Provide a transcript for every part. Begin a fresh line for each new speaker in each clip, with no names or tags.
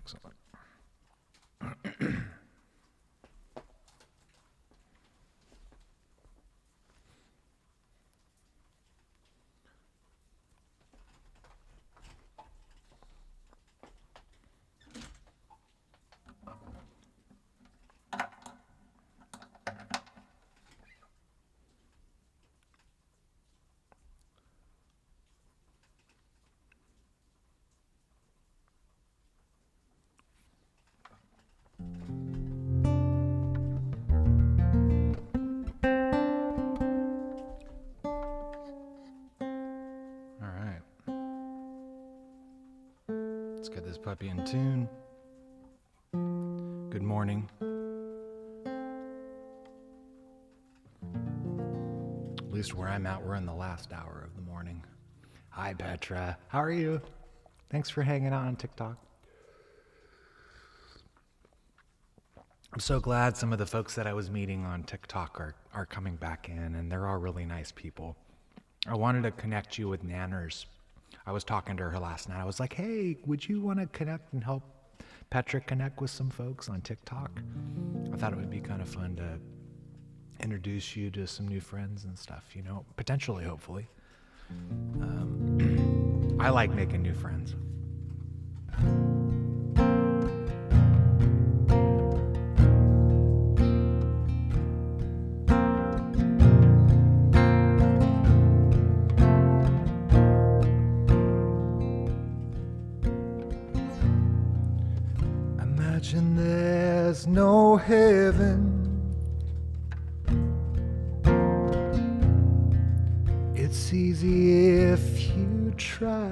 Excellent. Let's get this puppy in tune. Good morning. At least where I'm at, we're in the last hour of the morning. Hi, Petra. How are you? Thanks for hanging out on TikTok. I'm so glad some of the folks that I was meeting on TikTok are coming back in, and they're all really nice people. I wanted to connect you with Nanners. I was talking to her last night. I was like, hey, would you want to connect and help Petra connect with some folks on TikTok? I thought it would be kind of fun to introduce you to some new friends and stuff, you know, potentially, hopefully. I like making new friends. Imagine there's no heaven. It's easy if you try.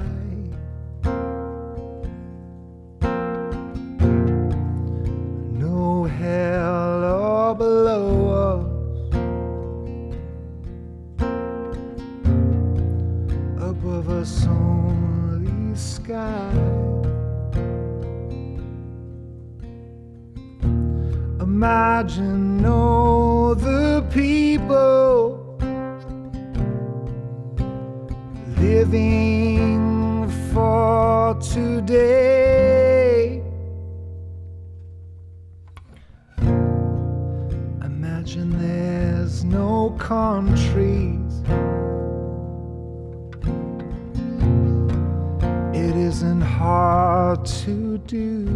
No hell or below us, above us only sky. Imagine all the people living for today. Imagine there's no countries. It isn't hard to do.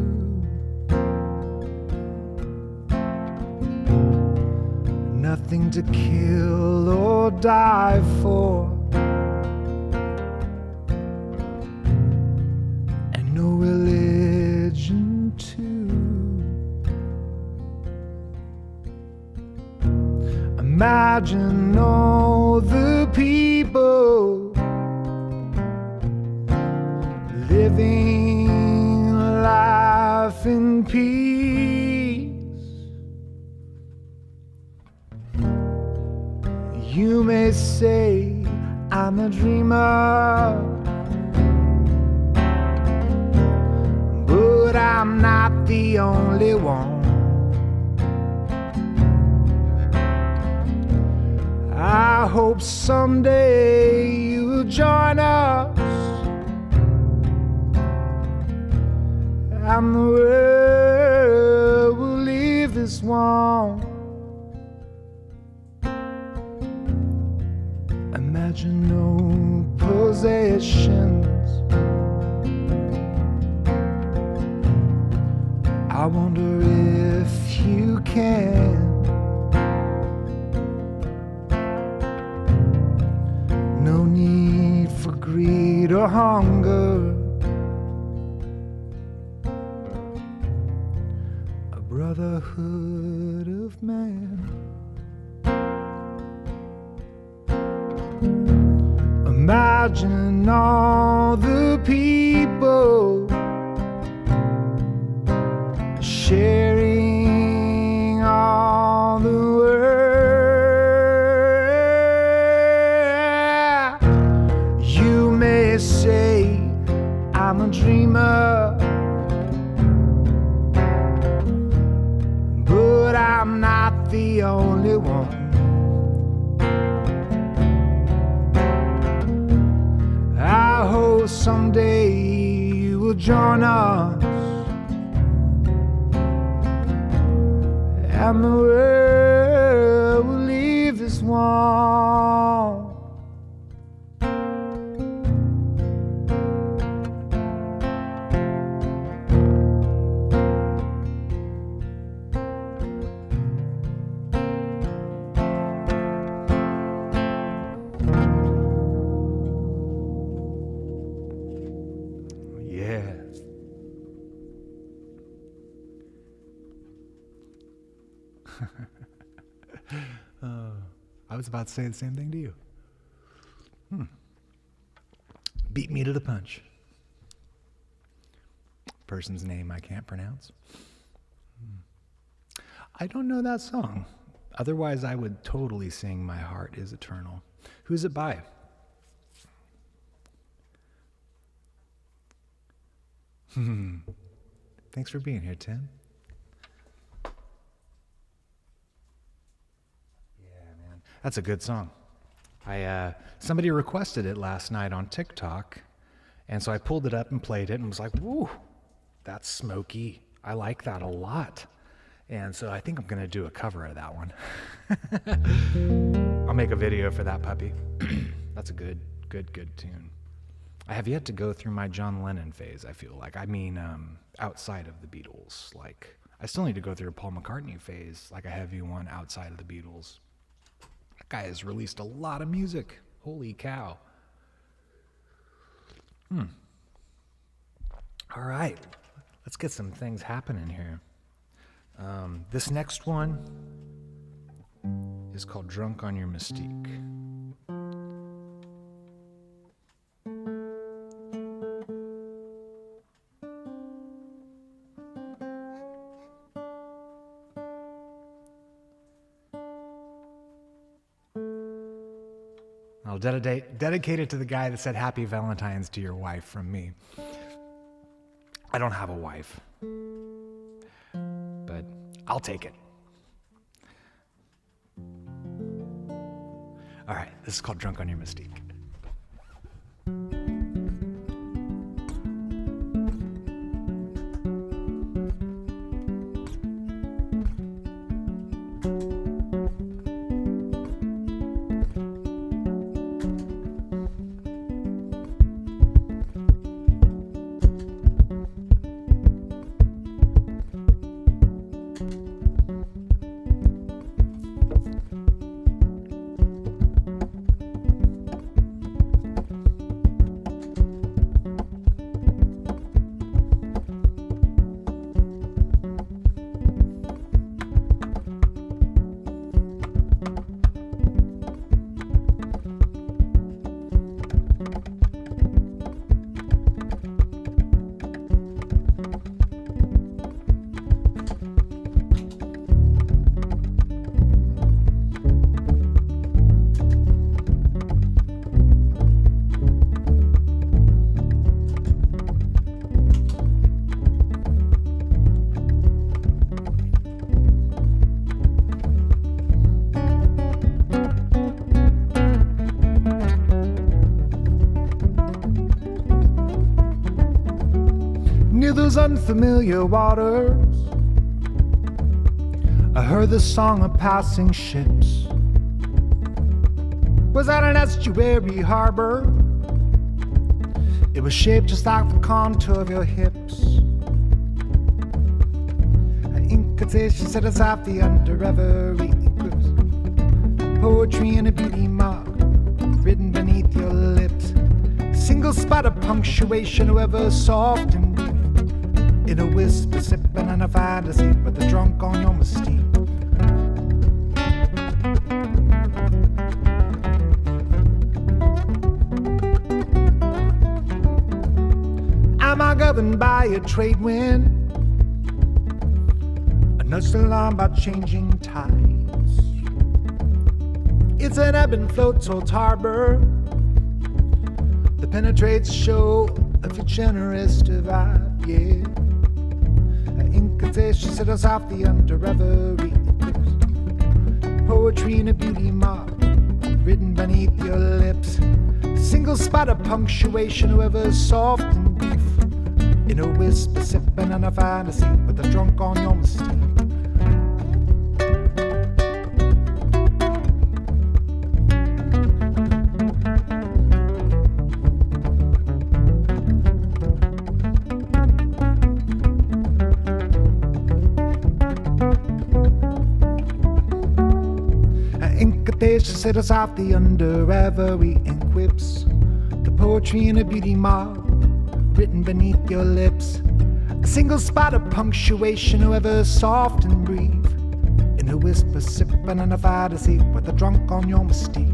Nothing to kill or die for, and no religion too. Imagine all the people living life in peace. You may say I'm a dreamer, but I'm not the only one. I hope someday you'll join us, and the world will leave this one. Imagine no possessions. I wonder if you can. No need for greed or hunger. A brotherhood of man. Imagine all the people sharing all the world. You may say I'm a dreamer, but I'm not the only one. I hope someday you will join us,
and the world will leave this one.
Yeah. I was about to say the same thing to you. Beat me to the punch. Person's name I can't pronounce. I don't know that song. Otherwise, I would totally sing My Heart is Eternal. Who's it by? Thanks for being here, Tim. That's a good song. Somebody requested it last night on TikTok, and so I pulled it up and played it and was like, woo, that's smoky. I like that a lot. And so I think I'm going to do a cover of that one. I'll make a video for that puppy. That's a good tune. I have yet to go through my John Lennon phase, I feel like. I mean, outside of the Beatles. Like, I still need to go through a Paul McCartney phase, like a heavy one outside of the Beatles. That guy has released a lot of music. Holy cow. All right. Let's get some things happening here. This next one is called Drunk on Your Mystique. I'll dedicate it to the guy that said Happy Valentine's to your wife from me. I don't have a wife, but I'll take it. All right, this is called Drunk on Your Mystique. Those unfamiliar waters, I heard the song of passing ships. Was at an estuary harbor. It was shaped just like the contour of your hips. An incantation set us off the under every eclipse. Poetry in a beauty mark written beneath your lips. Single spot of punctuation, however soft and deep. In a whisper, sipping on a fantasy, with the drunk on your mystique. Am I governed by a trade wind? A nudged alarm by changing tides. It's an ebb and flow towards harbor that penetrates show of a generous divide, yeah. Incantation set us off the under every eclipse. Poetry in a beauty mark written beneath your lips. Single spot of punctuation, however soft and brief. In a whisper, sipping on a fantasy with a drunk on your mystique.
place to sit us off the under ever-eating quips. The poetry in a beauty mark written beneath your lips. A single spot of punctuation, however soft and brief. In a whisper, sipping on a fantasy with a drunk on your mystique.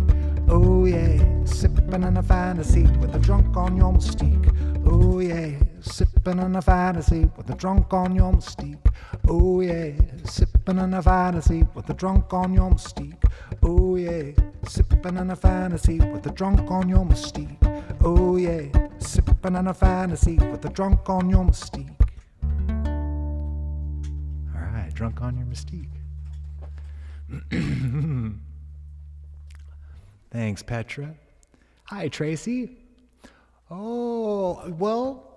Oh yeah, sipping on a fantasy with a drunk on your mystique. Oh yeah, sipping on a fantasy with a drunk on your mystique. Oh yeah, sipping on a fantasy with a drunk on your mystique. Oh yeah, sipping on a fantasy with a drunk on your mystique. Oh yeah, sipping on a fantasy with a drunk on your mystique. All right, drunk on your mystique. Thanks, Petra. Hi, Tracy. Oh, well,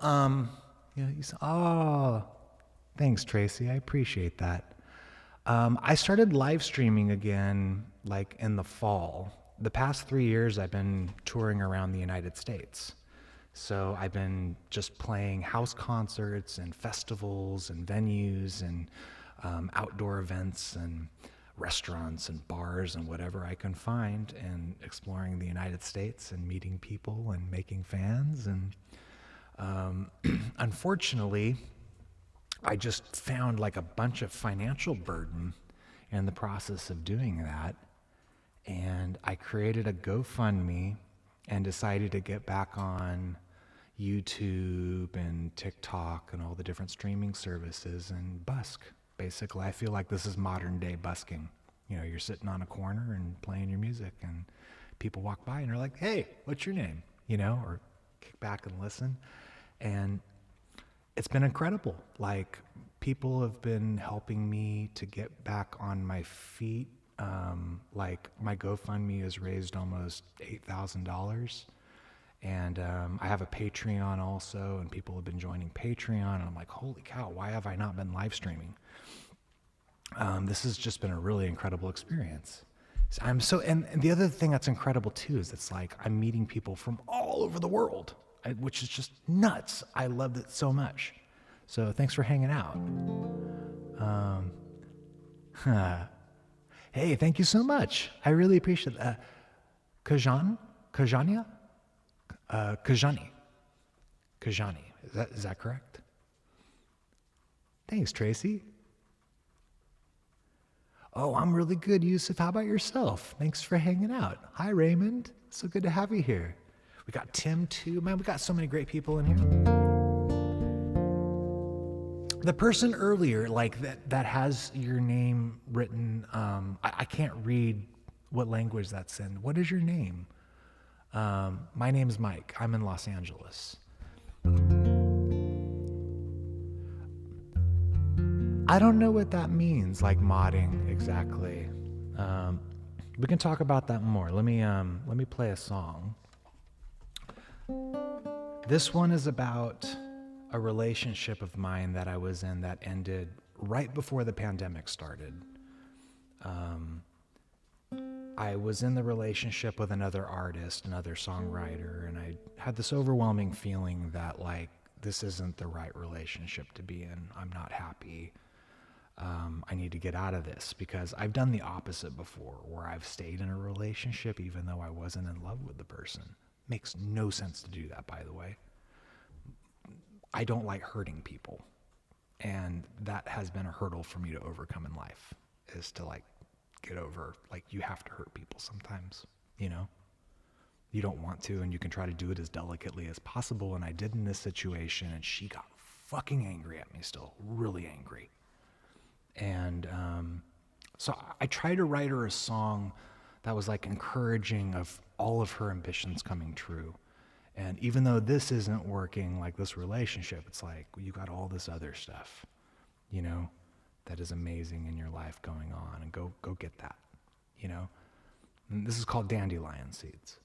thanks, Tracy. I appreciate that. I started live streaming again, like in the fall. The past 3 years, I've been touring around the United States. So I've been just playing house concerts and festivals and venues and outdoor events and restaurants and bars and whatever I can find, and exploring the United States and meeting people and making fans. And unfortunately, I just found like a bunch of financial burden in the process of doing that. And I created a GoFundMe and decided to get back on YouTube and TikTok and all the different streaming services and busk. Basically, I feel like this is modern day busking. You know, you're sitting on a corner and playing your music, and people walk by and they're like, hey, what's your name? You know, or kick back and listen. And it's been incredible. Like, people have been helping me to get back on my feet. Like, my GoFundMe has raised almost $8,000. And I have a Patreon also, and people have been joining Patreon. And I'm like, holy cow, why have I not been live streaming? This has just been a really incredible experience. And the other thing that's incredible too is it's like I'm meeting people from all over the world, which is just nuts. I love it so much. So thanks for hanging out. Hey, thank you so much. I really appreciate that. Kajani? Is that correct? Thanks, Tracy. Oh, I'm really good, Yusuf. How about yourself? Thanks for hanging out. Hi, Raymond. So good to have you here. We got Tim too. Man, we got so many great people in here. The person earlier, like that has your name written. I can't read what language that's in. What is your name? My name's Mike. I'm in Los Angeles. I don't know what that means, like modding exactly. We can talk about that more. Let me play a song. This one is about a relationship of mine that I was in that ended right before the pandemic started. I was in the relationship with another artist, another songwriter, and I had this overwhelming feeling that like this isn't the right relationship to be in. I'm not happy. I need to get out of this, because I've done the opposite before, where I've stayed in a relationship even though I wasn't in love with the person. Makes no sense to do that, by the way. I don't like hurting people, and that has been a hurdle for me to overcome in life, is to like get over, like, you have to hurt people sometimes, you know? You don't want to, and you can try to do it as delicately as possible, and I did in this situation, and she got fucking angry at me still, really angry. And so I tried to write her a song that was like encouraging of all of her ambitions coming true. And even though this isn't working, like this relationship, it's like, well, you got all this other stuff, you know, that is amazing in your life going on, and go get that, you know? And this is called Dandelion Seeds.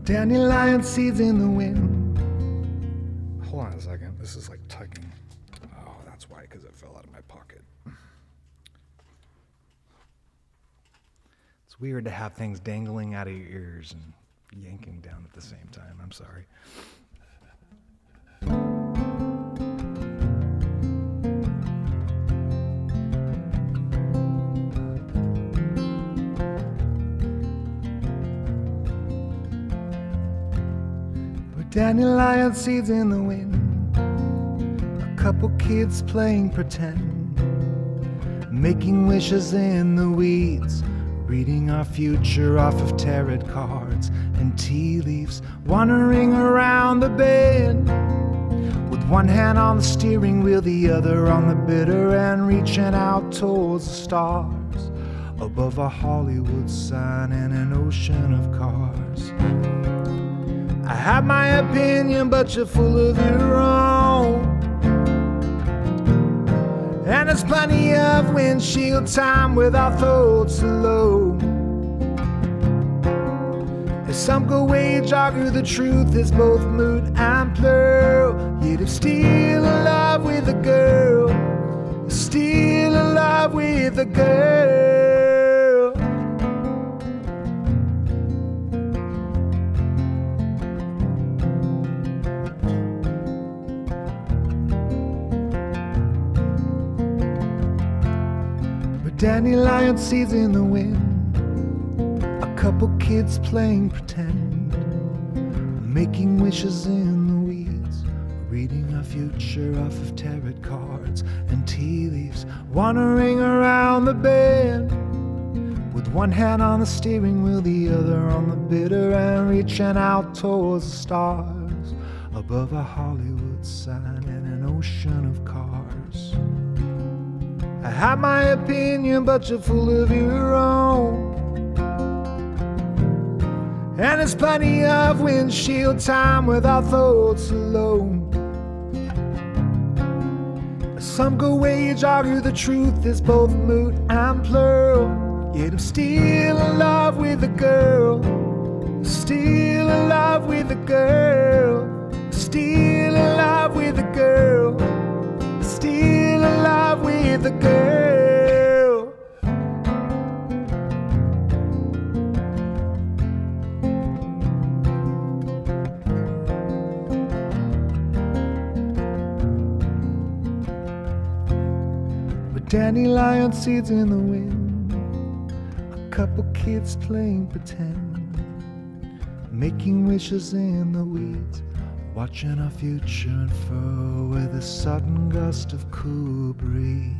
Dandelion seeds in the wind. Hold on a second. This is like tugging. Oh, that's why, because it fell out of my pocket. It's weird to have things dangling out of your ears and yanking down at the same time. I'm sorry. Dandelion seeds in the wind, a couple kids playing pretend, making wishes in the weeds, reading our future off of tarot cards and tea leaves, wandering around the bend, with one hand on the steering wheel, the other on the bitter end, reaching out towards the stars, above a Hollywood sign and an ocean of cars. I have my opinion, but you're full of your own. And there's plenty of windshield time without thoughts alone. As some go wage argue, the truth is both moot and plural. Yet if still in love with a girl, still in love with a girl. Dandelion seeds in the wind, a couple kids playing pretend, making wishes in the weeds, reading our future off of tarot cards and tea leaves, wandering around the bend, with one hand on the steering wheel, the other on the bitter end, reaching out towards the stars, above a Hollywood sign and an ocean of cars. I have my opinion, but you're full of your own. And there's plenty of windshield time without thoughts alone. Some go wage argue, the truth is both moot and plural. Yet I'm still in love with a girl, still in love with a girl, still in love with a girl, still in love with a girl. With dandelion seeds in the wind, a couple kids playing pretend, making wishes in the weeds, watching our future unfurl with a sudden gust of cool breeze.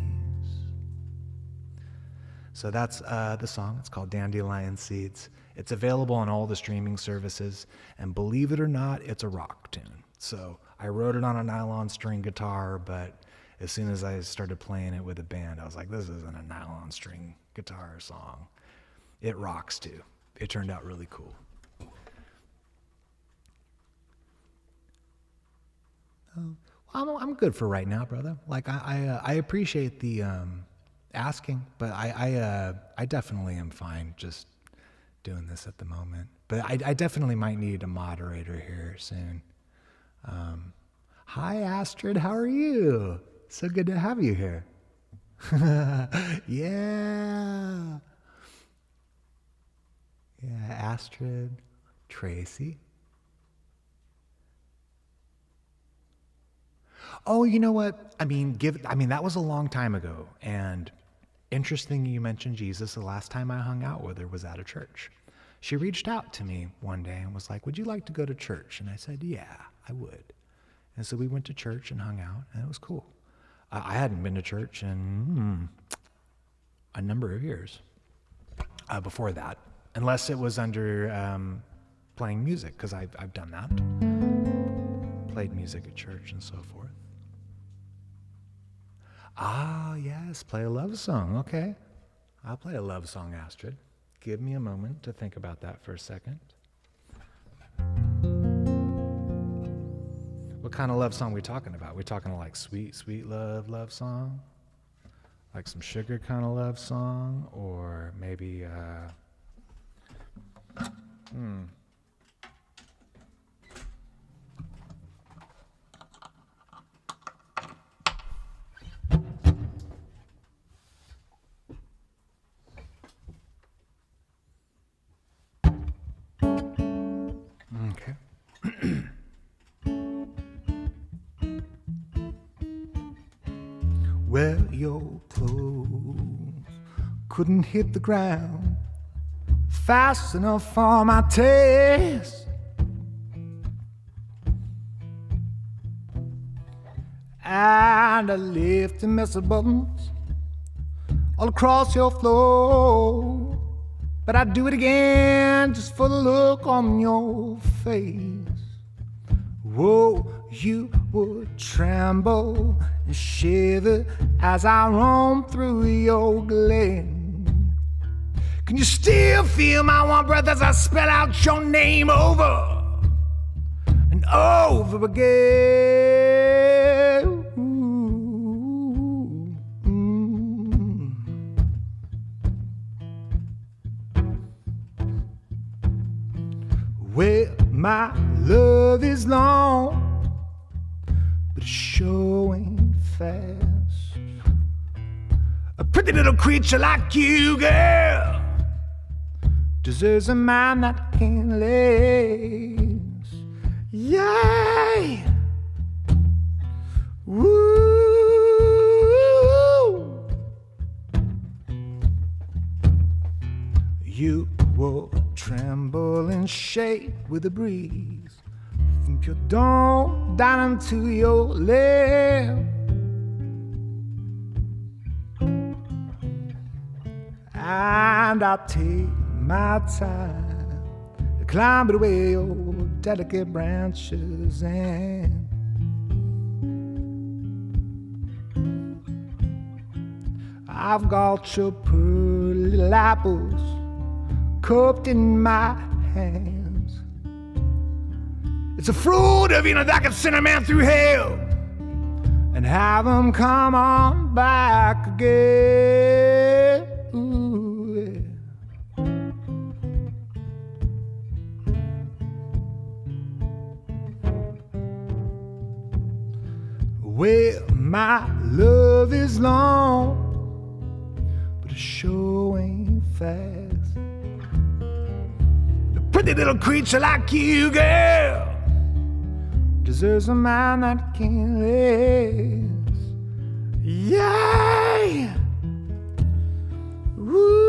So that's the song. It's called Dandelion Seeds. It's available on all the streaming services, and believe it or not, it's a rock tune. So I wrote it on a nylon string guitar, but as soon as I started playing it with a band, I was like, this isn't a nylon string guitar song. It rocks too. It turned out really cool. I'm good for right now, brother. Like I appreciate the asking, but I definitely am fine just doing this at the moment. But I definitely might need a moderator here soon. Hi, Astrid. How are you? So good to have you here. Yeah. Yeah, Astrid, Tracy. Oh, you know what? I mean, that was a long time ago. And interesting you mentioned Jesus. The last time I hung out with her was at a church. She reached out to me one day and was like, would you like to go to church? And I said, yeah, I would. And so we went to church and hung out, and it was cool. I hadn't been to church in a number of years before that, unless it was under playing music, because I've done that. Played music at church and so forth. Ah, yes, play a love song. Okay. I'll play a love song, Astrid. Give me a moment to think about that for a second. What kind of love song are we talking about? We talking like sweet, sweet love song? Like some sugar kind of love song? Or maybe, your clothes couldn't hit the ground fast enough for my taste. And I left a mess of buttons all across your floor. But I'd do it again just for the look on your face. Whoa, you would tremble and shiver as I roam through your glen. Can you still feel my warm breath as I spell out your name over and over again? Well, my love is long, but it's sure ain't fast. A pretty little creature like you, girl, deserves a man that can last. Yay! Woo! You will tremble and shake with the breeze from your dawn down into your lap. And I'll take my time to climb away your delicate branches, and I've got your pearly little apples cupped in my hands. It's a fruit of that can send a man through hell and have him come on back again. Ooh, yeah. Well, my love is long, but it sure ain't fast. A pretty little creature like you, girl, deserves a man that can last. Yay! Woo!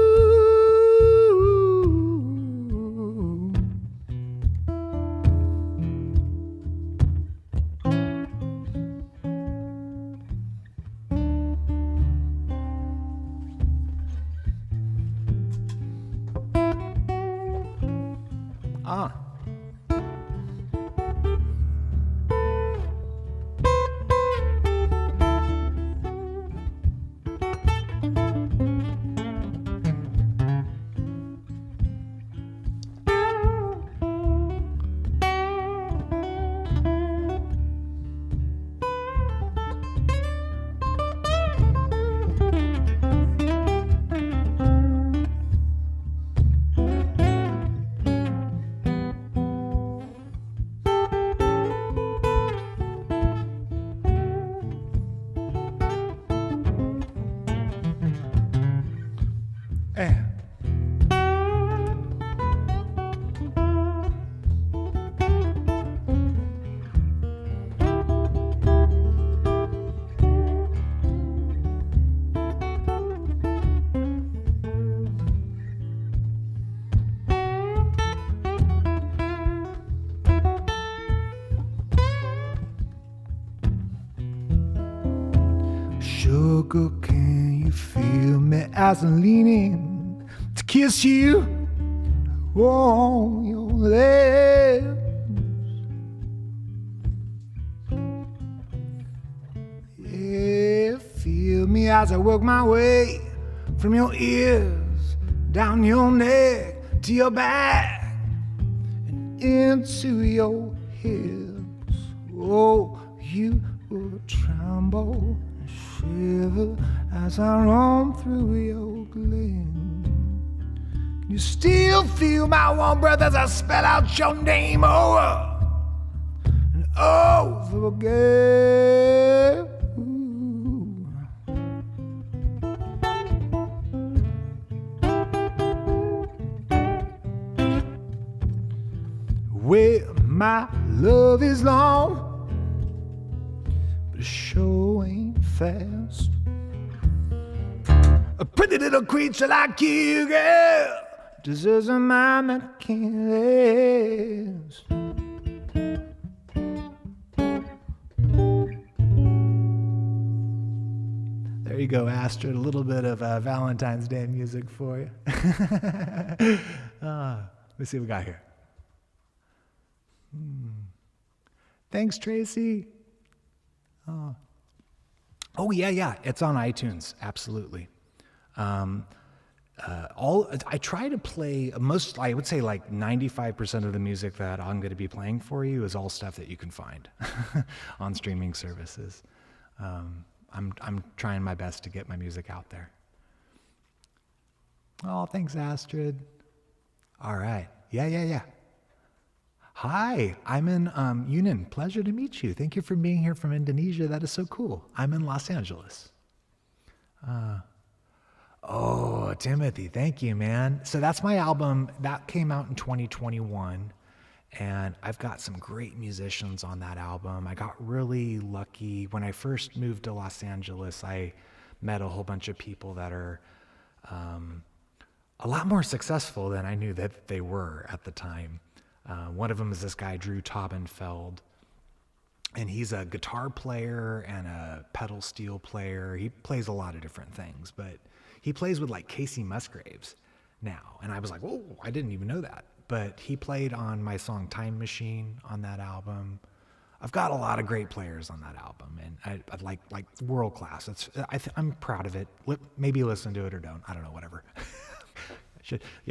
Sugar, can you feel me as I'm leaning to kiss you on your lips? Yeah, feel me as I work my way from your ears down your neck to your back and into your hips. Oh, you will tremble, shiver as I roam through your glen. Can you still feel my warm breath as I spell out your name over and over again? Ooh. Well, my love is long, but it sure ain't fast. A pretty little creature like you, girl, deserves a mind that cares. There you go, Astrid. A little bit of Valentine's Day music for you. Let's see what we got here. Thanks, Tracy. Oh, yeah. It's on iTunes. Absolutely. I try to play I would say like 95% of the music that I'm going to be playing for you is all stuff that you can find on streaming services. I'm trying my best to get my music out there. Oh, thanks, Astrid. All right. Yeah. Hi, I'm in Yunan. Pleasure to meet you. Thank you for being here from Indonesia. That is so cool. I'm in Los Angeles. Oh, Timothy, thank you, man. So that's my album. That came out in 2021. And I've got some great musicians on that album. I got really lucky. When I first moved to Los Angeles, I met a whole bunch of people that are a lot more successful than I knew that they were at the time. One of them is this guy, Drew Taubenfeld. And he's a guitar player and a pedal steel player. He plays a lot of different things, but he plays with like Casey Musgraves now. And I was like, whoa, I didn't even know that. But he played on my song Time Machine on that album. I've got a lot of great players on that album, and I like world class. I'm proud of it. Maybe listen to it or don't. I don't know, whatever.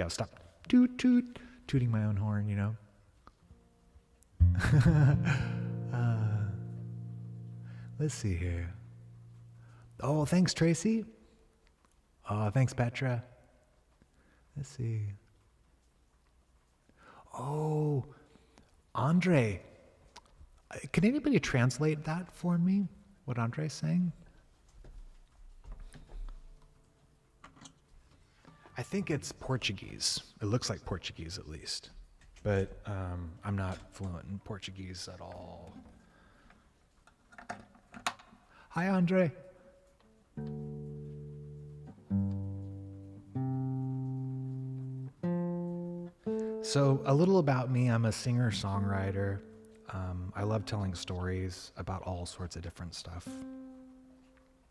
Stop tooting my own horn, you know. Let's see here. Oh, thanks, Tracy. Oh, thanks, Petra. Let's see. Oh, Andre. Can anybody translate that for me? What Andre's saying? I think it's Portuguese. It looks like Portuguese at least. But I'm not fluent in Portuguese at all. Hi, Andre. So a little about me. I'm a singer-songwriter. I love telling stories about all sorts of different stuff.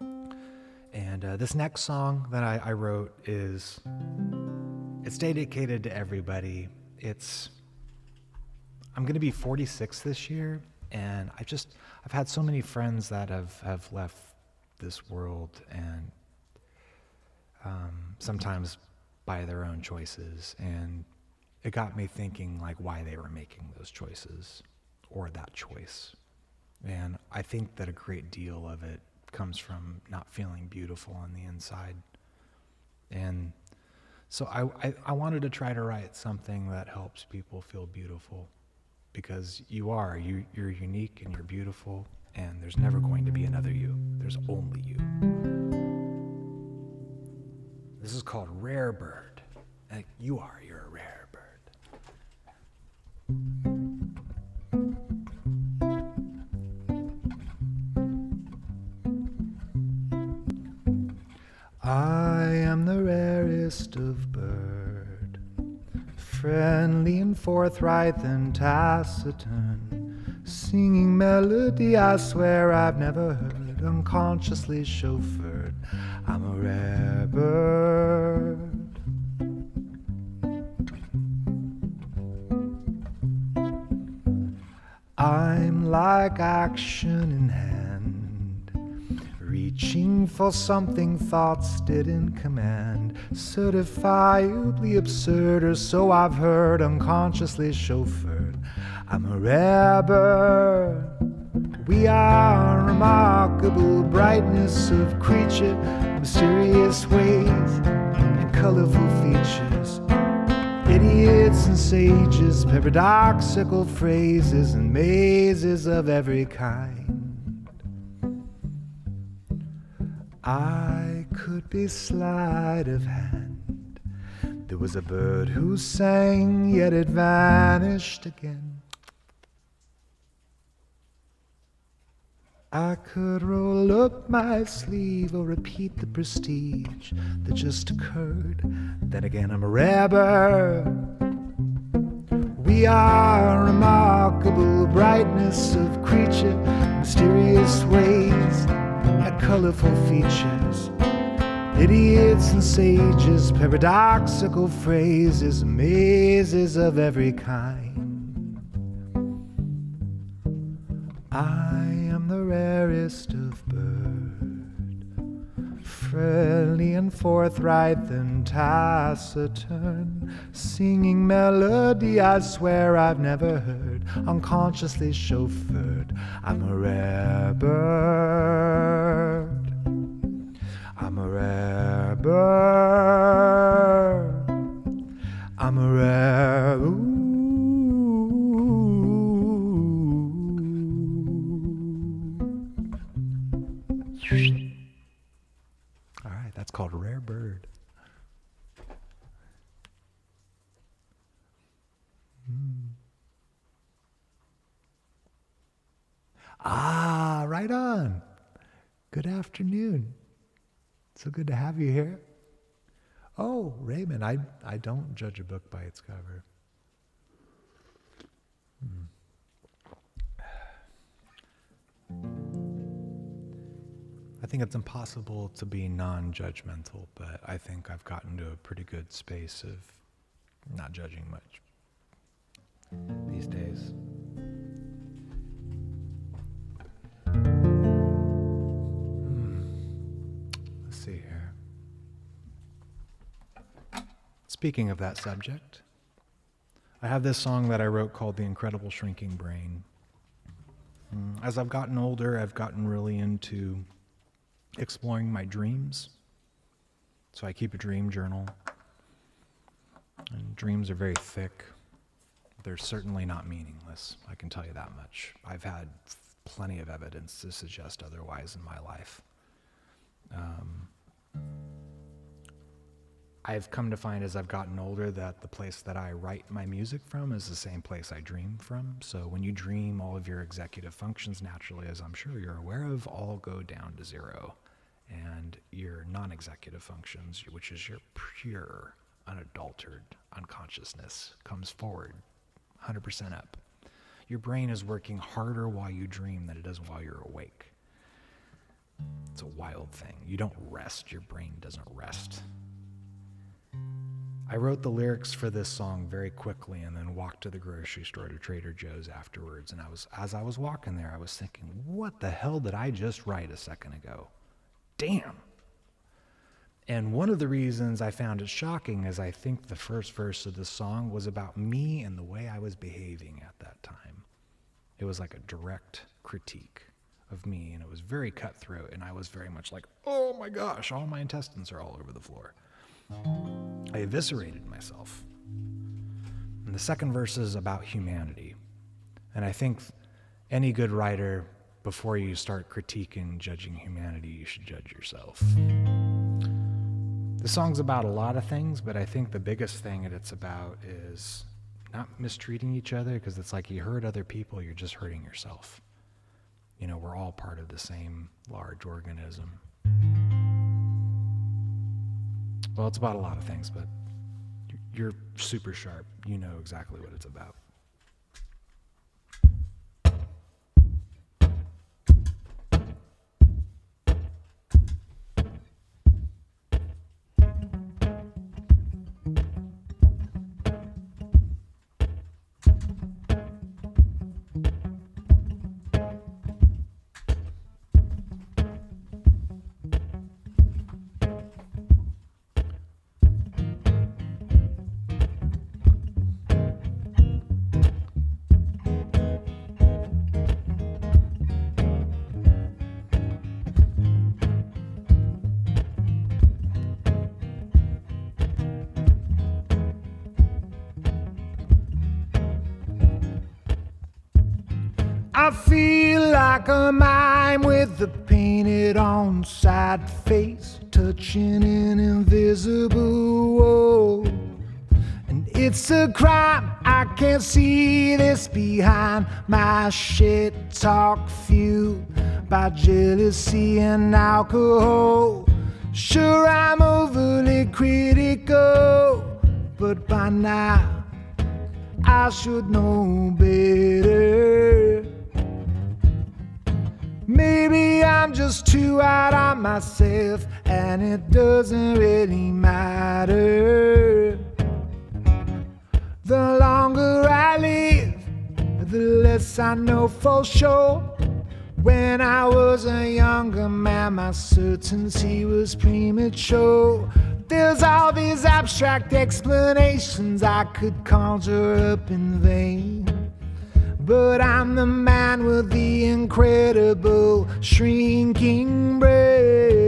And this next song that I wrote it's dedicated to everybody. I'm going to be 46 this year, and I've had so many friends that have left this world, and sometimes by their own choices, and it got me thinking like why they were making those choices or that choice. And I think that a great deal of it comes from not feeling beautiful on the inside. And so I wanted to try to write something that helps people feel beautiful, because you're unique and you're beautiful, and there's never going to be another you. There's only you. This is called Rare Bird. And you're a rare bird. I am the rarest of bird, friendly and forthright and taciturn, singing melody I swear I've never heard, unconsciously chauffeured. I'm a rare bird. I'm like action in hand, reaching for something thoughts didn't command, certifiably absurd, or so I've heard, unconsciously chauffeured. I'm a rare bird. We are remarkable brightness of creature, mysterious ways and colorful features, idiots and sages, paradoxical phrases and mazes of every kind. I could be sleight of hand. There was a bird who sang, yet it vanished again. I could roll up my sleeve or repeat the prestige that just occurred. Then again, I'm a rare bird. We are remarkable brightness of creature, mysterious ways, had colorful features, idiots and sages, paradoxical phrases, mazes of every kind. I am the rarest of bird, friendly and forthright and taciturn, singing melody I swear I've never heard, unconsciously chauffeured. I'm a rare bird. I'm a rare bird. I'm a rare All right, that's called Rare Bird. Ah, right on. Good afternoon. So good to have you here. Oh, Raymond, I don't judge a book by its cover. I think it's impossible to be non-judgmental, but I think I've gotten to a pretty good space of not judging much these days. Let's see here. Speaking of that subject, I have this song that I wrote called The Incredible Shrinking Brain. As I've gotten older, I've gotten really into exploring my dreams. So I keep a dream journal. And dreams are very thick. They're certainly not meaningless, I can tell you that much. I've had plenty of evidence to suggest otherwise in my life. I've come to find as I've gotten older that the place that I write my music from is the same place I dream from. So when you dream, all of your executive functions naturally, as I'm sure you're aware of, all go down to zero. And your non-executive functions, which is your pure, unadulterated unconsciousness, comes forward 100% up. Your brain is working harder while you dream than it does while you're awake. It's a wild thing. You don't rest. Your brain doesn't rest. I wrote the lyrics for this song very quickly and then walked to the grocery store to Trader Joe's afterwards. And as I was walking there, I was thinking, what the hell did I just write a second ago? Damn. And one of the reasons I found it shocking is I think the first verse of the song was about me and the way I was behaving at that time. It was like a direct critique of me, and it was very cutthroat, and I was very much like, oh my gosh, all my intestines are all over the floor. I eviscerated myself. And the second verse is about humanity. And I think any good writer, before you start critiquing, judging humanity, you should judge yourself. The song's about a lot of things, but I think the biggest thing that it's about is not mistreating each other, because it's like you hurt other people, you're just hurting yourself. You know, we're all part of the same large organism. Well, it's about a lot of things, but you're super sharp. You know exactly what it's about. I feel like a mime with a painted on sad face, touching an invisible wall. And it's a crime, I can't see this behind my shit talk fuel. by jealousy and alcohol. Sure, I'm overly critical, but by now I should know better. Maybe I'm just too hard on myself, and it doesn't really matter. The longer I live, the less I know for sure. When I was a younger man, my certainty was premature. There's all these abstract explanations I could conjure up in vain, but I'm the man with the incredible shrinking brain.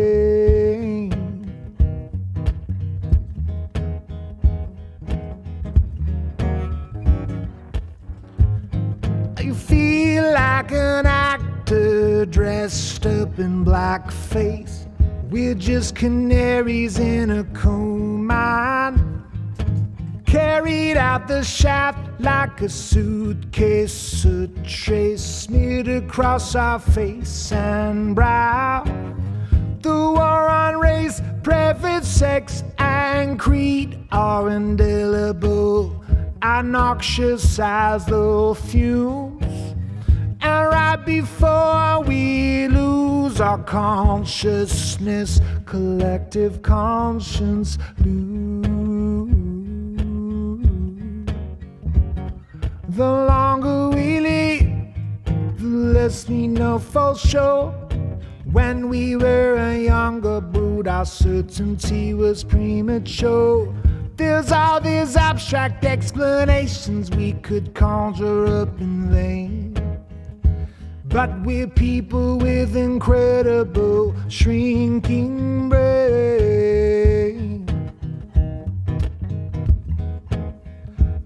You feel like an actor dressed up in blackface. We're just canaries in a coal mine, carried out the shaft like a suitcase, a trace smeared across our face and brow. The war on race, preference, sex, and creed are indelible, are noxious as the fumes. And right before we lose our consciousness, collective conscience lose. The longer we live, the less we know for sure. When we were a younger brood, our certainty was premature. There's all these abstract explanations we could conjure up in vain, but we're people with incredible shrinking brain.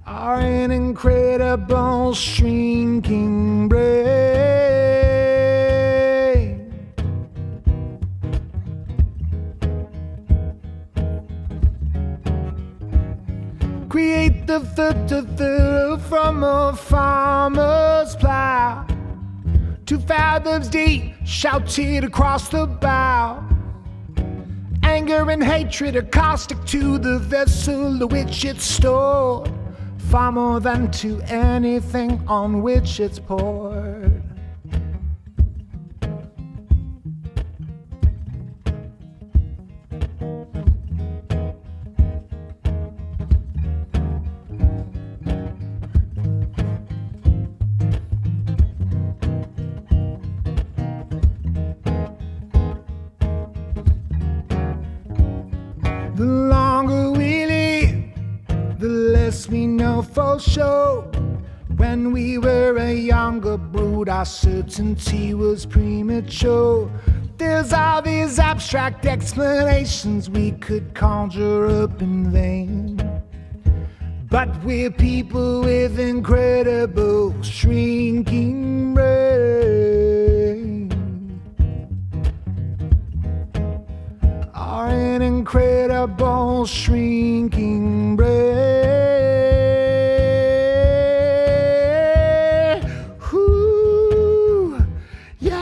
Are an incredible shrinking brain. Create the from a farmer's plow, 2 fathoms deep, shouted across the bow. Anger and hatred are caustic to the vessel to which it's stored, far more than to anything on which it's poured. The longer we live, the less we know for sure. When we were a younger brood, our certainty was premature. There's all these abstract explanations we could conjure up in vain, but we're people with incredible shrinking brain. Are an incredible shrinking brain. Ooh, yeah.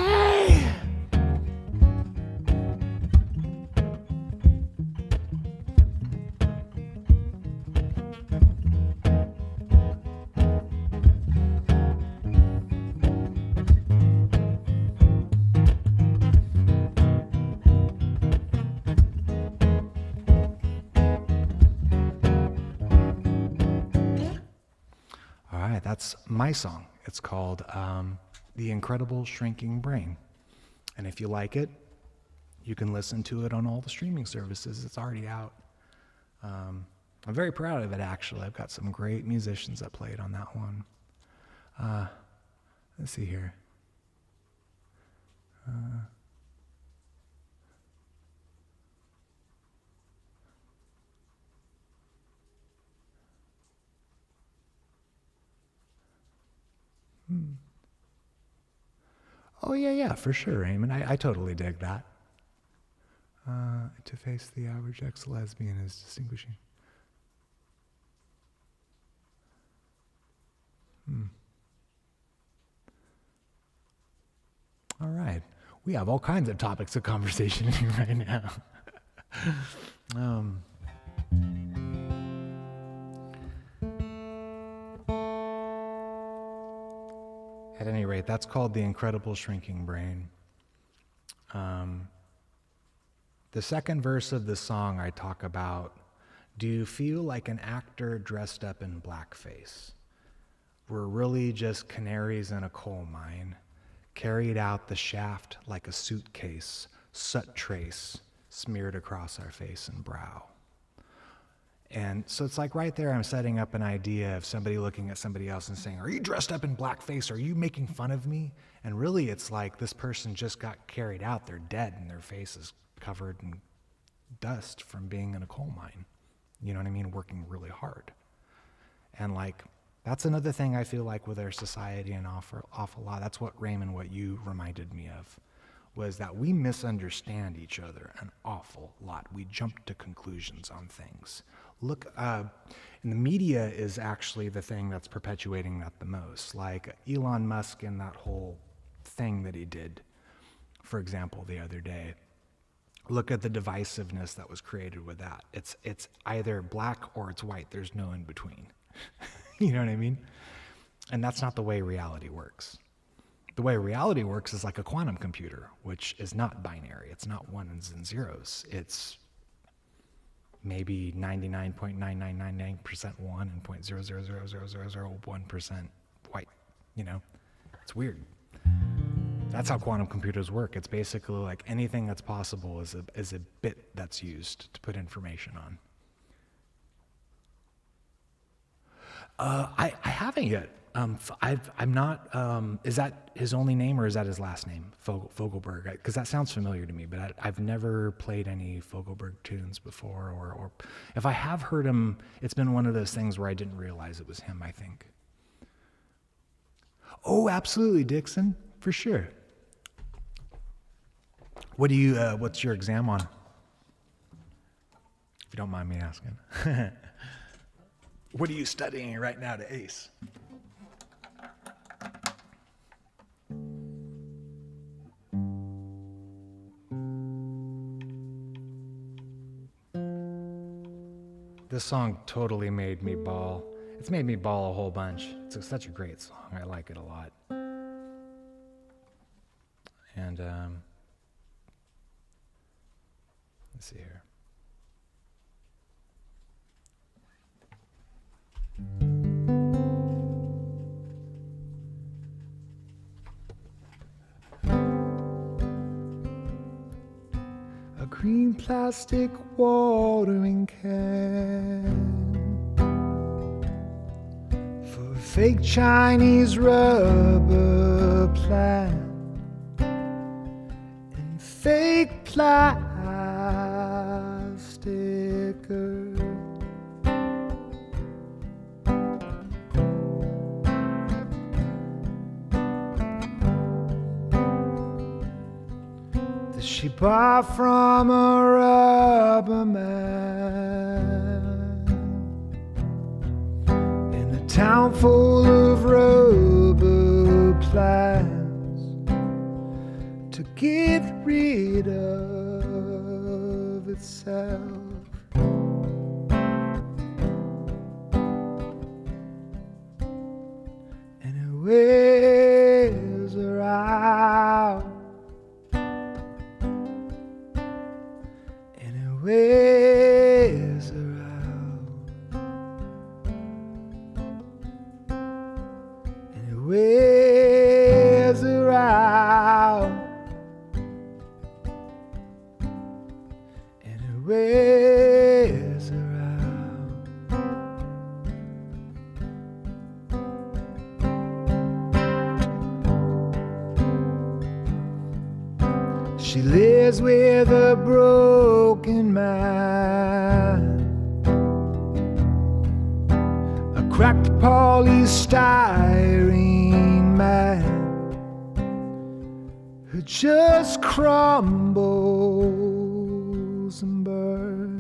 All right, that's my song. It's called The Incredible Shrinking Brain. And if you like it, you can listen to it on all the streaming services. It's already out. I'm very proud of it, actually. I've got some great musicians that played on that one. Let's see here. Oh, yeah, for sure, Eamon. I totally dig that. To face the average ex-lesbian is distinguishing. All right. We have all kinds of topics of conversation here right now. At any rate, that's called The Incredible Shrinking Brain. The second verse of the song, I talk about, do you feel like an actor dressed up in blackface? We're really just canaries in a coal mine, carried out the shaft like a suitcase, soot trace smeared across our face and brow. And so it's like right there I'm setting up an idea of somebody looking at somebody else and saying, are you dressed up in blackface? Are you making fun of me? And really it's like this person just got carried out. They're dead and their face is covered in dust from being in a coal mine. You know what I mean? Working really hard. And like, that's another thing I feel like with our society an awful lot. That's what Raymond, what you reminded me of, was that we misunderstand each other an awful lot. We jump to conclusions on things. Look, and the media is actually the thing that's perpetuating that the most. Like Elon Musk and that whole thing that he did, for example, the other day. Look at the divisiveness that was created with that. It's either black or it's white. There's no in between. You know what I mean? And that's not the way reality works. The way reality works is like a quantum computer, which is not binary. It's not ones and zeros. It's maybe 99.9999% one and 0.0000001% white. You know, it's weird. That's how quantum computers work. It's basically like anything that's possible is a bit that's used to put information on. I haven't yet. I'm not. Is that his only name or is that his last name, Fogelberg? Because that sounds familiar to me, but I've never played any Fogelberg tunes before, or if I have heard him, it's been one of those things where I didn't realize it was him. I think. Oh, absolutely, Dixon, for sure. What do you? What's your exam on? If you don't mind me asking. What are you studying right now to ace? This song totally made me bawl. It's made me bawl a whole bunch. It's such a great song. I like it a lot. And let's see here. A green plastic watering can for a fake Chinese rubber plant and fake plastic earth. She bought from a rubber man in a town full of rubber plants to get rid of itself. And it wears her out. Wears her out, and it wears her out, and it wears her out. She lives with a broken man, a cracked polystyrene man who just crumbles and burns.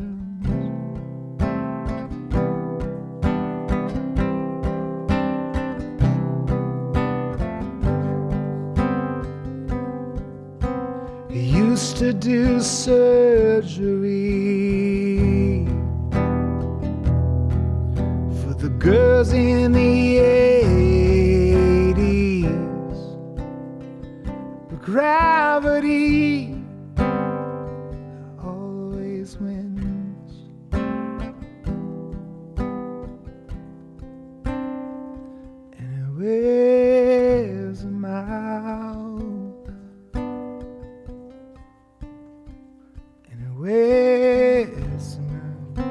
used to do surgery for the girls in the 80s, but gravity always wins. And it wears them out, and it wears them out,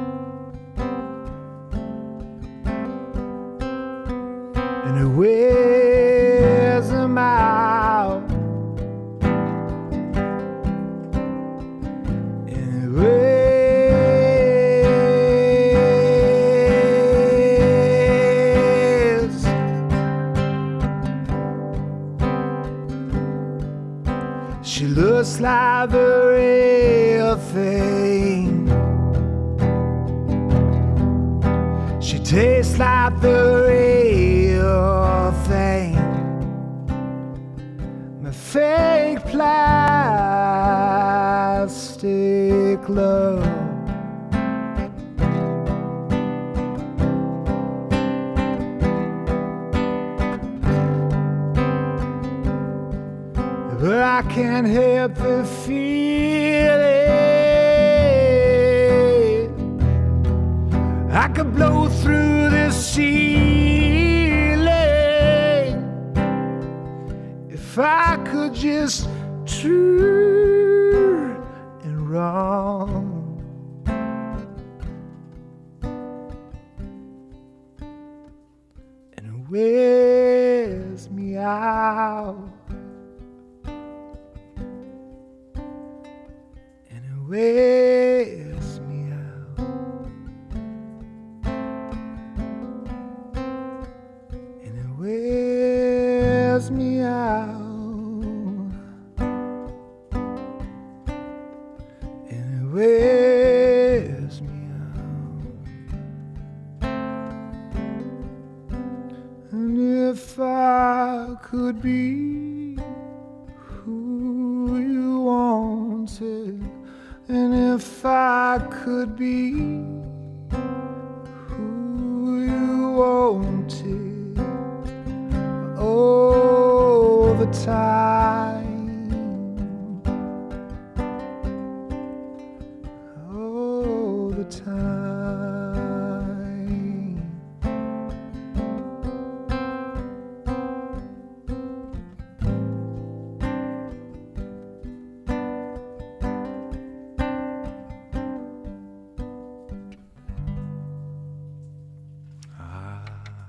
and it wears them out, and it wears. She looks like the real thing. She tastes like the real thing. My fake plastic love. But I can't help the feeling I could blow through the ceiling if I could just turn and run. And it wears me out. Wears me out, and it wears me out, and it wears me out. And if I could be who you wanted, and if I could be who you wanted all the time, all the time.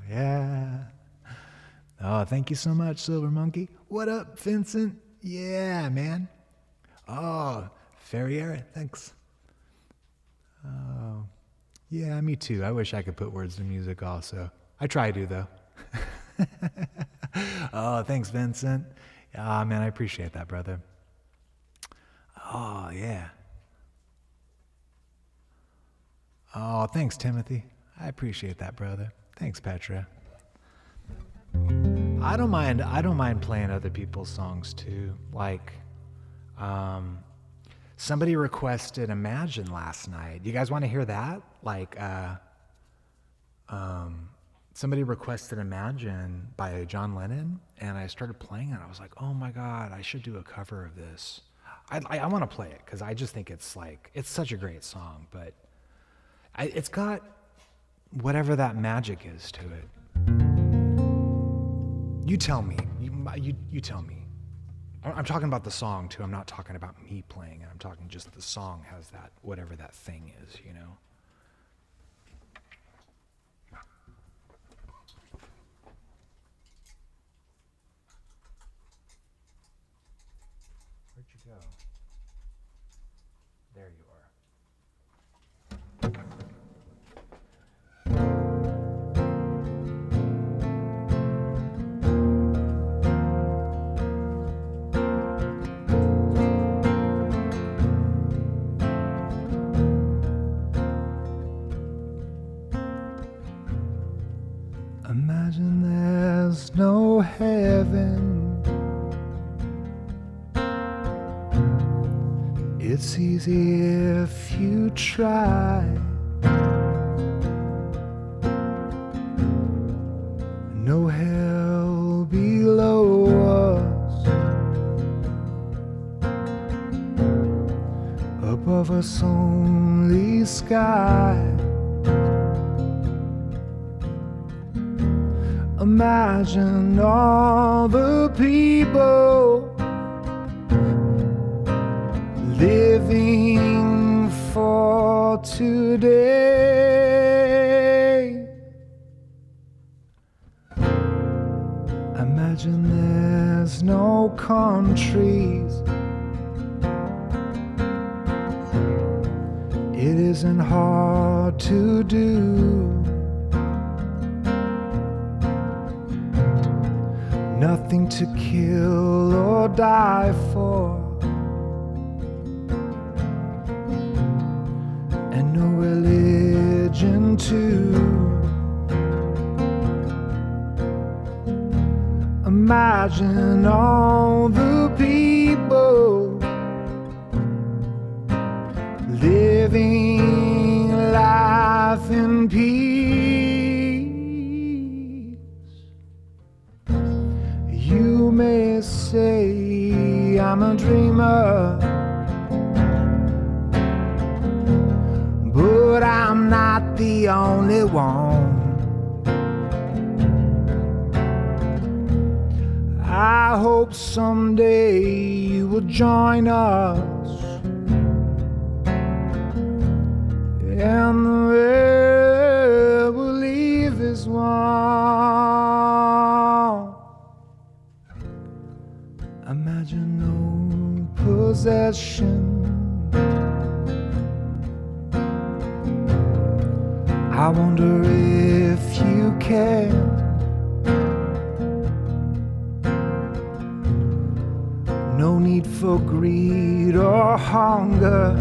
Yeah. Oh, thank you so much, Silver Monkey. What up, Vincent? Yeah, man. Oh, Ferrier, thanks. Oh, yeah, me too. I wish I could put words to music also. I try to, though. Oh, thanks, Vincent. Ah, man, I appreciate that, brother. Oh, yeah. Oh, thanks, Timothy. I appreciate that, brother. Thanks, Petra. I don't mind playing other people's songs too. Like, somebody requested Imagine last night. You guys want to hear that? Like, somebody requested Imagine by John Lennon, and I started playing it. I was like, oh my God, I should do a cover of this. I want to play it because I just think it's such a great song, but it's got whatever that magic is to it. You tell me. You tell me. I'm talking about the song too. I'm not talking about me playing it. I'm talking just the song has that, whatever that thing is, you know? Where'd you go? There you are. Imagine there's no heaven, It's easy if you try. No hell below us, above us only sky. Imagine all the people living for today. Imagine there's no countries. It isn't hard to do. Nothing to kill or die for, and no religion too. Imagine all the people living life in peace. You may say I'm a dreamer, but I'm not the only one. I hope someday you will join us, and the way we'll leave is one. Imagine no possession. I wonder if you can. No need for greed or hunger.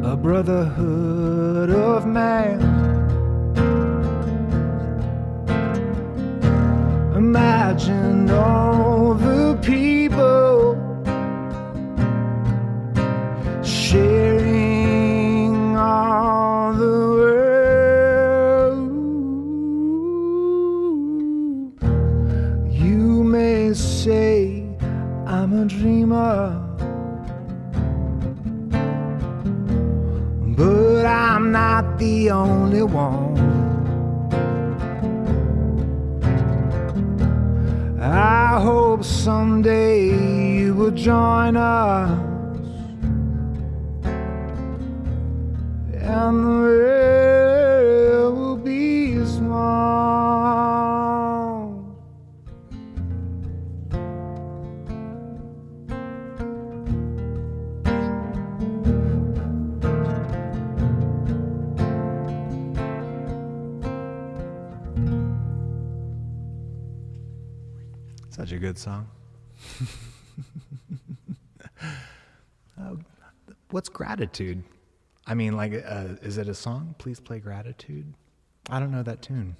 A brotherhood of man. Imagine all the people sharing all the world. You may say I'm a dreamer, but I'm not the only one. I hope someday you will join us, and the world will be small. Such a good song. What's gratitude? I mean, like, is it a song? Please play Gratitude. I don't know that tune.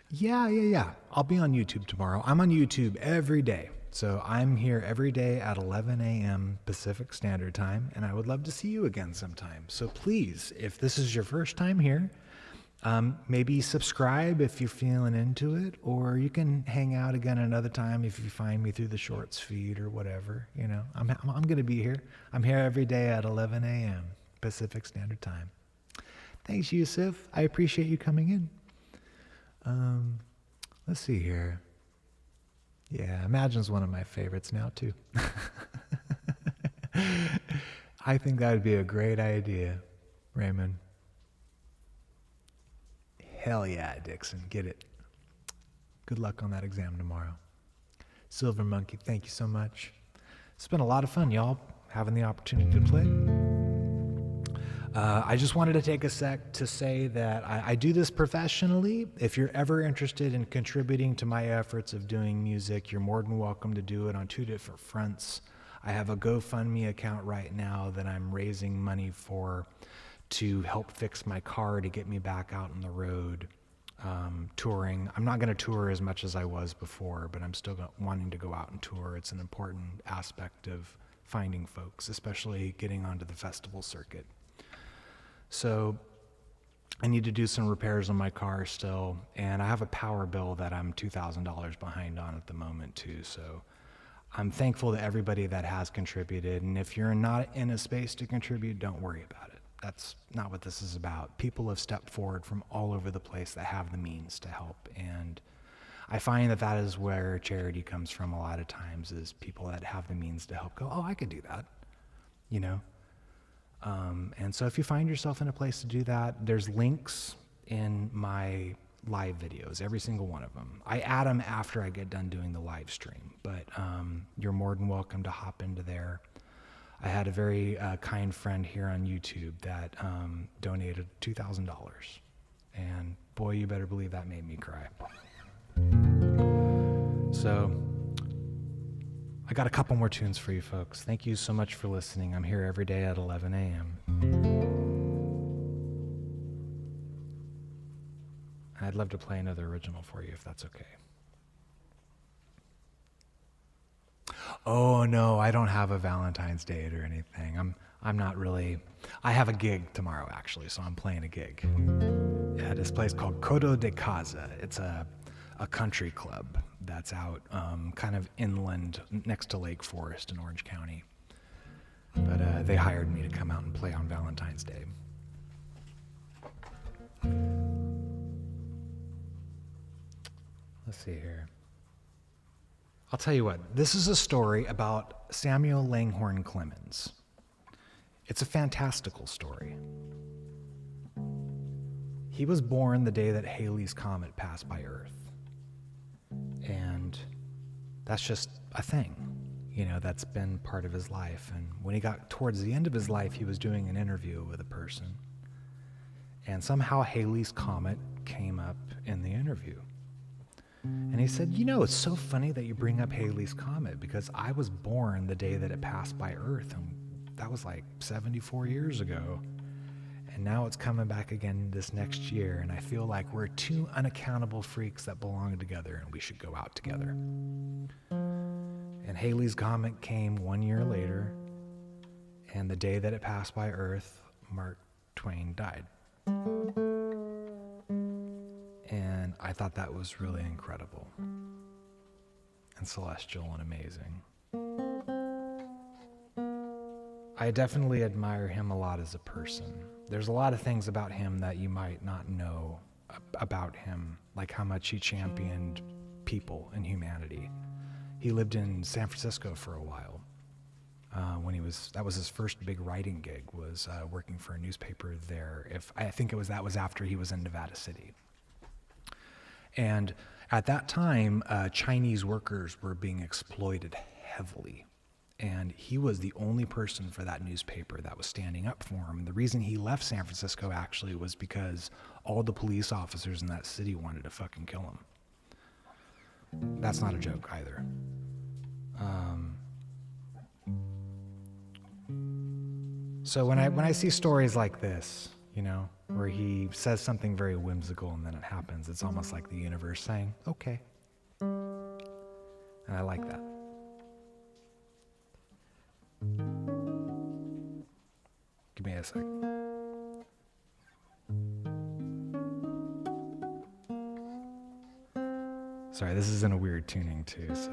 Yeah. I'll be on YouTube tomorrow. I'm on YouTube every day. So I'm here every day at 11 a.m. Pacific Standard Time, and I would love to see you again sometime. So please, if this is your first time here, maybe subscribe if you're feeling into it, or you can hang out again another time if you find me through the shorts feed or whatever. You know, I'm going to be here. I'm here every day at 11 a.m. Pacific Standard Time. Thanks, Yusuf. I appreciate you coming in. Let's see here. Yeah, Imagine's one of my favorites now too. I think that would be a great idea, Raymond. Hell yeah, Dixon, get it. Good luck on that exam tomorrow. Silver Monkey, thank you so much. It's been a lot of fun, y'all, having the opportunity to play. I just wanted to take a sec to say that I do this professionally. If you're ever interested in contributing to my efforts of doing music, you're more than welcome to do it on two different fronts. I have a GoFundMe account right now that I'm raising money for to help fix my car to get me back out on the road. touring. I'm not going to tour as much as I was before, but I'm still wanting to go out and tour. It's an important aspect of finding folks, especially getting onto the festival circuit. So I need to do some repairs on my car still, and I have a power bill that I'm $2,000 behind on at the moment too. So I'm thankful to everybody that has contributed, and if you're not in a space to contribute, don't worry about it. That's not what this is about. People have stepped forward from all over the place that have the means to help, and I find that that is where charity comes from a lot of times, is people that have the means to help go, oh, I could do that, you know? And so if you find yourself in a place to do that, there's links in my live videos, every single one of them. I add them after I get done doing the live stream, but you're more than welcome to hop into there. I had a very kind friend here on YouTube that donated $2,000, and boy, you better believe that made me cry. So I got a couple more tunes for you folks. Thank you so much for listening. I'm here every day at 11 a.m. I'd love to play another original for you if that's okay. Oh no, I don't have a Valentine's date or anything. I'm not really. I have a gig tomorrow actually, so I'm playing a gig at this place called Codo de Casa. It's a country club that's out kind of inland next to Lake Forest in Orange County. But they hired me to come out and play on Valentine's Day. Let's see here. I'll tell you what, this is a story about Samuel Langhorne Clemens. It's a fantastical story. He was born the day that Halley's Comet passed by Earth. And that's just a thing, you know, that's been part of his life. And when he got towards the end of his life, he was doing an interview with a person. And somehow Halley's Comet came up in the interview. And he said, you know, it's so funny that you bring up Halley's Comet because I was born the day that it passed by Earth, and that was like 74 years ago. And now it's coming back again this next year, and I feel like we're two unaccountable freaks that belong together, and we should go out together. And Halley's Comet came 1 year later, and the day that it passed by Earth, Mark Twain died. And I thought that was really incredible and celestial and amazing. I definitely admire him a lot as a person. There's a lot of things about him that you might not know about him, like how much he championed people and humanity. He lived in San Francisco for a while. That was his first big writing gig, was working for a newspaper there. I think that was after he was in Nevada City. And at that time, Chinese workers were being exploited heavily. And he was the only person for that newspaper that was standing up for him. The reason he left San Francisco actually was because all the police officers in that city wanted to fucking kill him. That's not a joke either. So when I see stories like this, you know, where he says something very whimsical and then it happens, it's almost like the universe saying, okay. And I like that. Give me a sec. Sorry, this is in a weird tuning too, so.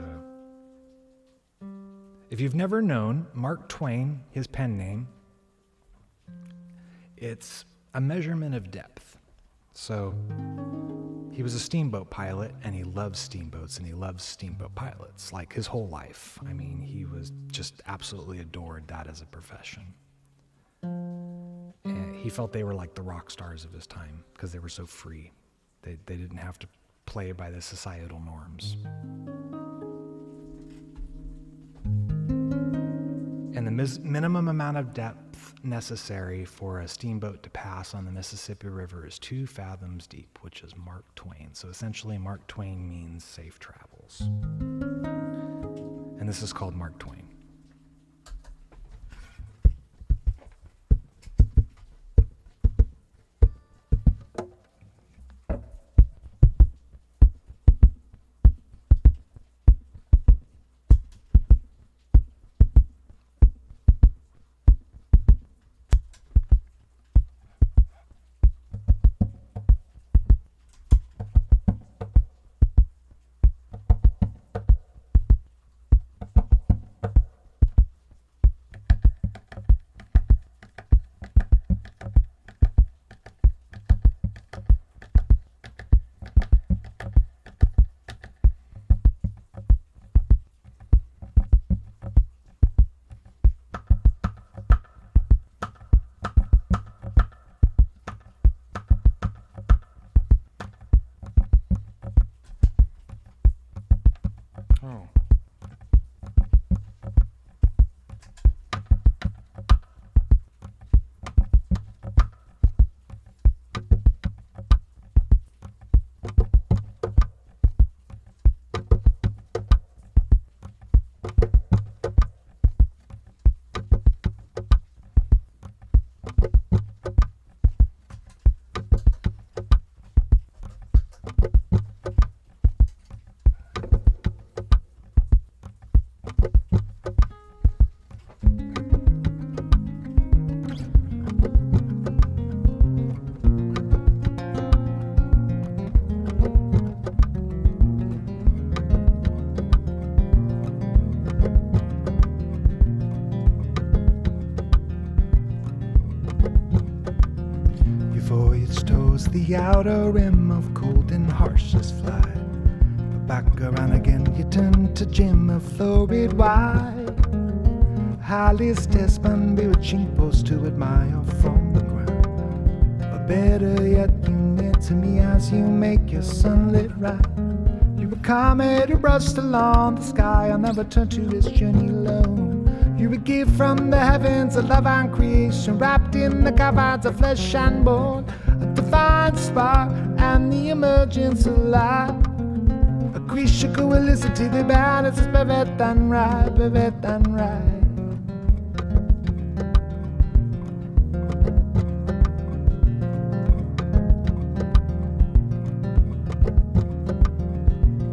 If you've never known Mark Twain, his pen name, it's a measurement of depth. So he was a steamboat pilot, and he loves steamboats, and he loves steamboat pilots, like his whole life. I mean, he was just absolutely adored that as a profession. And he felt they were like the rock stars of his time because they were so free. They didn't have to play by the societal norms. And the minimum amount of depth necessary for a steamboat to pass on the Mississippi River is 2 fathoms deep, which is Mark Twain. So essentially, Mark Twain means safe travels. And this is called Mark Twain.
Oh.
Your voyage towards the outer rim of cold and harshest flight. But back around again, you turn to Jim, a florid white. Highest testman, bewitching post to admire from the ground. But better yet, you near to me as you make your sunlit ride. You were comet who brushed along the sky, I'll never turn to this journey alone. You a gift from the heavens, a love and creation, wrapped in the confines of flesh and bone. A divine spark and the emergence of light. A creature who will listen to the balance is perfect and right, perfect and right.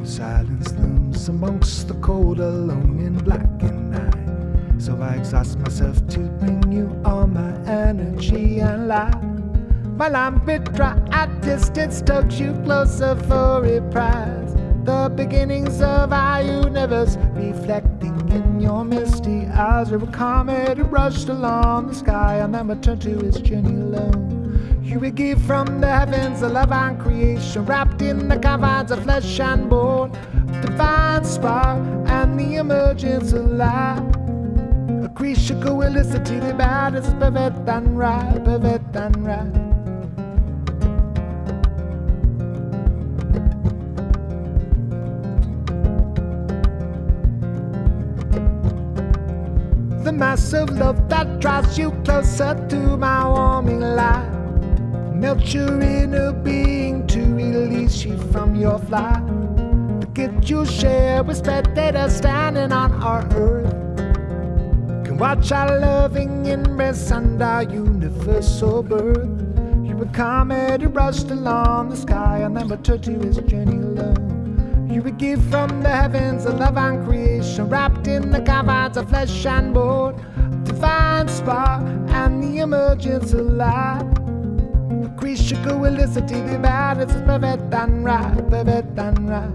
Silence looms amongst the cold, alone in black and night. So I exhaust myself to bring you all my energy and light. While I'm bit dry at distance, tugs you closer for a prize. The beginnings of our universe reflecting in your misty eyes. You're a comet who brushed along the sky, and then returned to his journey alone. You a gift from the heavens, a love and creation, wrapped in the confines of flesh and bone. Divine spark and the emergence of light. A creature who will listen to the baddest, perfect and right, perfect and right. The massive love that draws you closer to my warming light. Melt your inner being to release you from your flight. The gift you share with spectators standing on our earth. Can watch our loving embrace and our universal birth. You a comet who brushed along the sky and then returned to his journey alone. You a gift from the heavens, a love and creation, wrapped in the confines of flesh and bone. Divine spark and the emergence of light. A creature who will listen to the balance is perfect and right, perfect and right.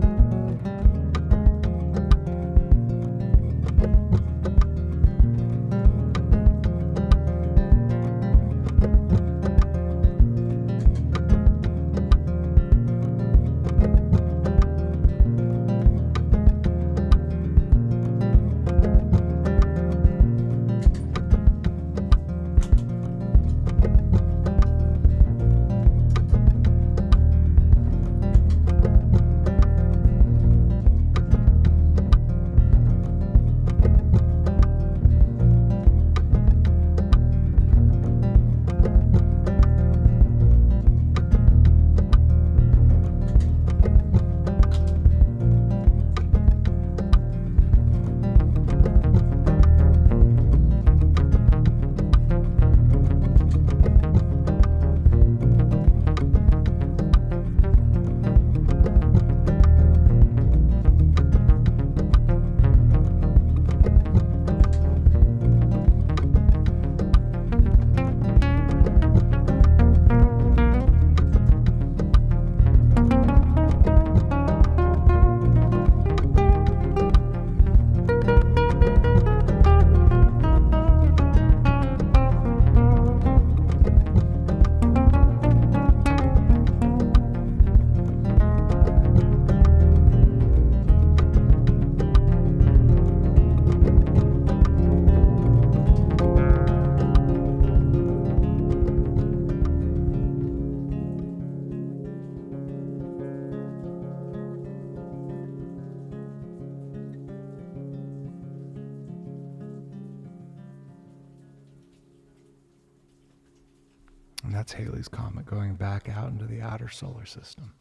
That's Halley's Comet going back out into the outer solar system.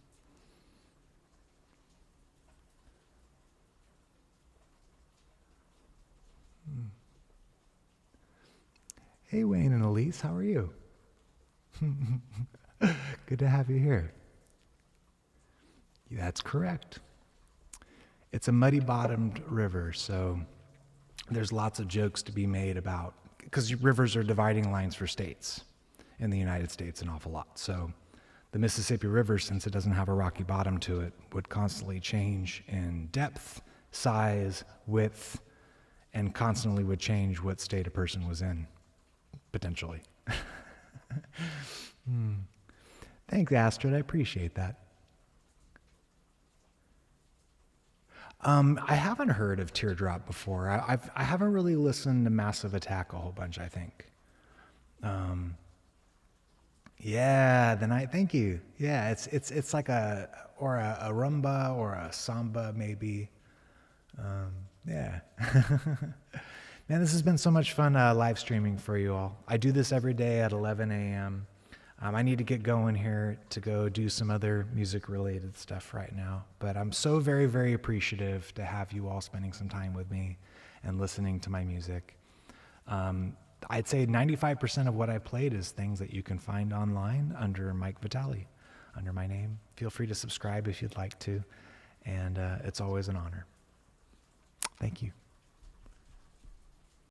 Hey, Wayne and Elise, how are you? Good to have you here. That's correct. It's a muddy-bottomed river, so there's lots of jokes to be made about, because rivers are dividing lines for states in the United States an awful lot. So the Mississippi River, since it doesn't have a rocky bottom to it, would constantly change in depth, size, width, and constantly would change what state a person was in, potentially. Thanks, Astrid. I appreciate that. I haven't heard of Teardrop before. I haven't really listened to Massive Attack a whole bunch, I think. Yeah, the night. Thank you. Yeah, it's like a rumba or a samba maybe. Yeah. Man, this has been so much fun live streaming for you all. I do this every day at 11 a.m. I need to get going here to go do some other music-related stuff right now. But I'm so very, very appreciative to have you all spending some time with me and listening to my music. I'd say 95% of what I played is things that you can find online under Mike Vitale, under my name. Feel free to subscribe if you'd like to, and it's always an honor. Thank you.